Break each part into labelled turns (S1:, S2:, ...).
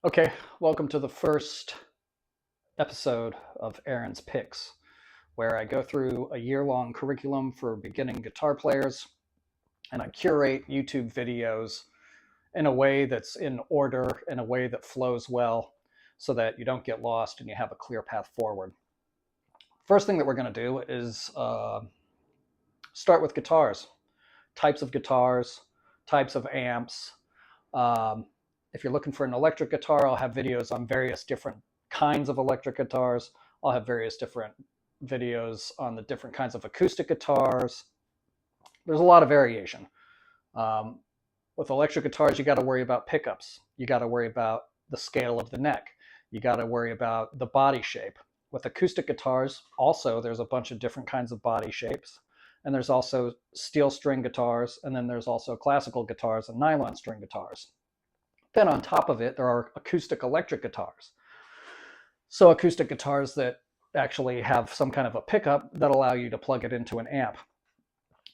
S1: Okay, welcome to the first episode of Aaron's Picks, where I go through a year-long curriculum for beginning guitar players, and I curate YouTube videos in a way that's in order, in a way that flows well, so that you don't get lost and you have a clear path forward. First thing that we're going to do is start with guitars, types of guitars, types of amps. Um, if you're looking for an electric guitar, I'll have videos on various different kinds of electric guitars. I'll have various different videos on the different kinds of acoustic guitars. There's a lot of variation. Um, with electric guitars, you got to worry about pickups. You got to worry about the scale of the neck. You got to worry about the body shape. With acoustic guitars, also, there's a bunch of different kinds of body shapes. And there's also steel string guitars, and then there's also classical guitars and nylon string guitars. Then on top of it, there are acoustic electric guitars. So acoustic guitars that actually have some kind of a pickup that allow you to plug it into an amp.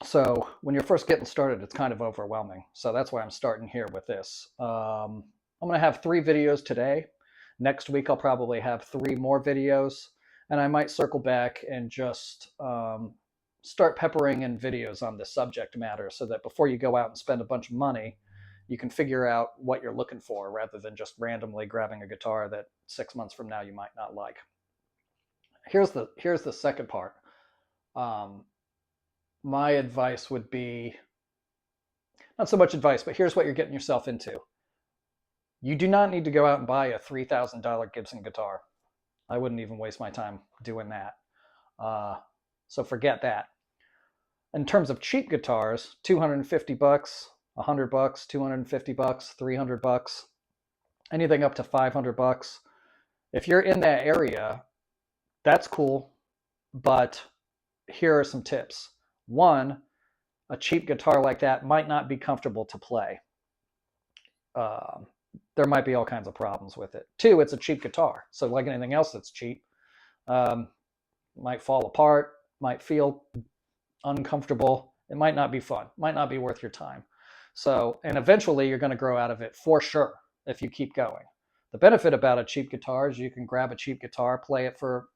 S1: So when you're first getting started, it's kind of overwhelming. So that's why I'm starting here with this. I'm going to have 3 videos today. Next week, I'll probably have 3 more videos. And I might circle back and just start peppering in videos on the subject matter so that before you go out and spend a bunch of money, you can figure out what you're looking for rather than just randomly grabbing a guitar that 6 months from now you might not like. Here's the second part. My advice would be, not so much advice, but here's what you're getting yourself into. You do not need to go out and buy a $3,000 Gibson guitar. I wouldn't even waste my time doing that. So forget that. In terms of cheap guitars, 250 bucks, 100 bucks, 250 bucks, 300 bucks, anything up to 500 bucks. If you're in that area, that's cool, but here are some tips. One, a cheap guitar like that might not be comfortable to play. There might be all kinds of problems with it. 2, it's a cheap guitar. So like anything else that's cheap, might fall apart, might feel uncomfortable. It might not be fun, might not be worth your time. So, and eventually you're going to grow out of it for sure if you keep going. The benefit about a cheap guitar is you can grab a cheap guitar, play it for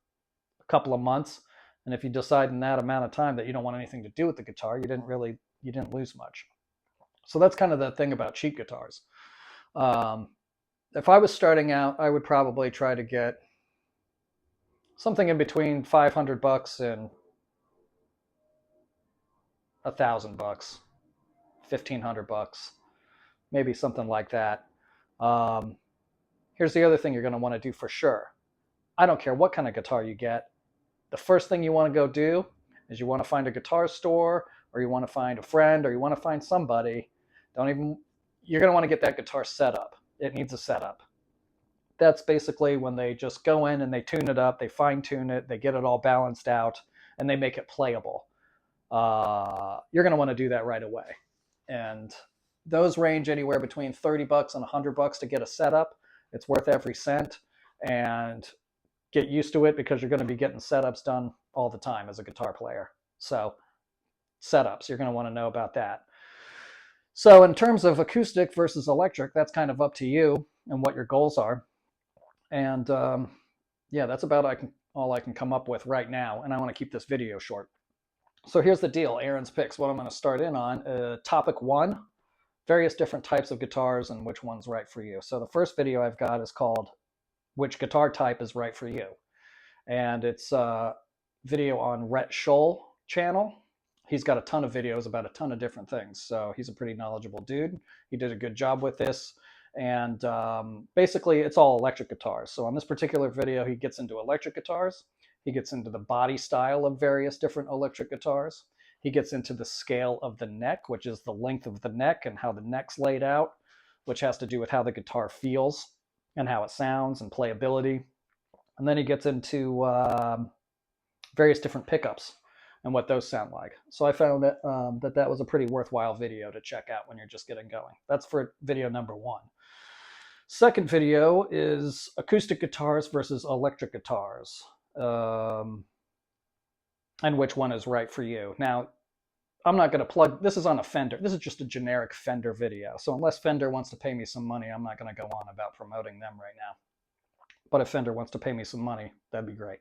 S1: a couple of months, and if you decide in that amount of time that you don't want anything to do with the guitar, you didn't lose much. So that's kind of the thing about cheap guitars. If I was starting out, I would probably try to get something in between 500 bucks and 1,000 bucks, 1,500 bucks, maybe something like that. Here's the other thing you're going to want to do for sure. I don't care what kind of guitar you get. The first thing you want to go do is you want to find a guitar store, or you want to find a friend, or you want to find somebody. You're going to want to get that guitar set up. It needs a setup. That's basically when they just go in and they tune it up, they fine tune it, they get it all balanced out, and they make it playable. You're going to want to do that right away. And those range anywhere between 30 bucks and 100 bucks to get a setup. It's worth every cent. And get used to it because you're going to be getting setups done all the time as a guitar player. So setups, you're going to want to know about that. So in terms of acoustic versus electric, that's kind of up to you and what your goals are. And yeah, that's about all I can come up with right now. And I want to keep this video short. So here's the deal, Aaron's Picks. What I'm going to start in on, topic 1, various different types of guitars and which one's right for you. So the first video I've got is called Which Guitar Type is Right for You? And it's a video on Rhett Scholl channel. He's got a ton of videos about a ton of different things. So he's a pretty knowledgeable dude. He did a good job with this. And basically, it's all electric guitars. So on this particular video, he gets into electric guitars. He gets into the body style of various different electric guitars. He gets into the scale of the neck, which is the length of the neck and how the neck's laid out, which has to do with how the guitar feels and how it sounds and playability. And then he gets into various different pickups and what those sound like. So I found that that was a pretty worthwhile video to check out when you're just getting going. That's for video number 1. Second video is acoustic guitars versus electric guitars, and which one is right for you. Now, I'm not going to plug, this is on a Fender. This is just a generic Fender video. So unless Fender wants to pay me some money, I'm not going to go on about promoting them right now. But if Fender wants to pay me some money, that'd be great.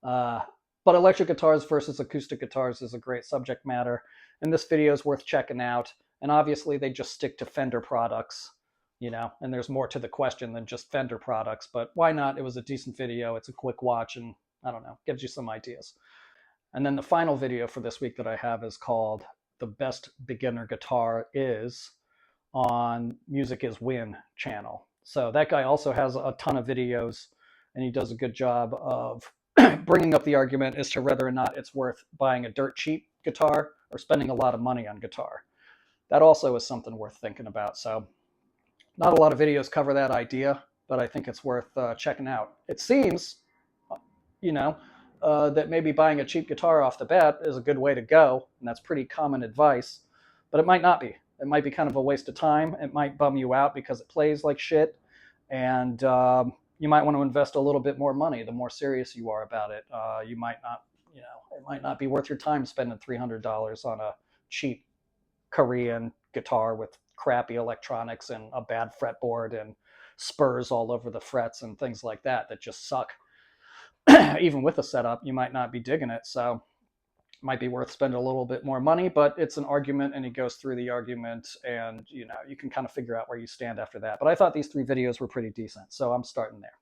S1: Uh, but electric guitars versus acoustic guitars is a great subject matter. And this video is worth checking out. And obviously they just stick to Fender products, you know, and there's more to the question than just Fender products, but why not? It was a decent video. It's a quick watch and I don't know, gives you some ideas. And then the final video for this week that I have is called The Best Beginner Guitar Is on Music Is Win channel. So that guy also has a ton of videos and he does a good job of bringing up the argument as to whether or not it's worth buying a dirt cheap guitar or spending a lot of money on guitar. That also is something worth thinking about. So not a lot of videos cover that idea, but I think it's worth checking out. It seems, you know, that maybe buying a cheap guitar off the bat is a good way to go, and that's pretty common advice, but it might not be. It might be kind of a waste of time. It might bum you out because it plays like shit, and you might want to invest a little bit more money the more serious you are about it. You might not, you know, it might not be worth your time spending $300 on a cheap Korean guitar with crappy electronics and a bad fretboard and spurs all over the frets and things like that that just suck. Even with a setup, you might not be digging it. So it might be worth spending a little bit more money, but it's an argument and he goes through the argument and, you know, you can kind of figure out where you stand after that. But I thought these 3 videos were pretty decent. So I'm starting there.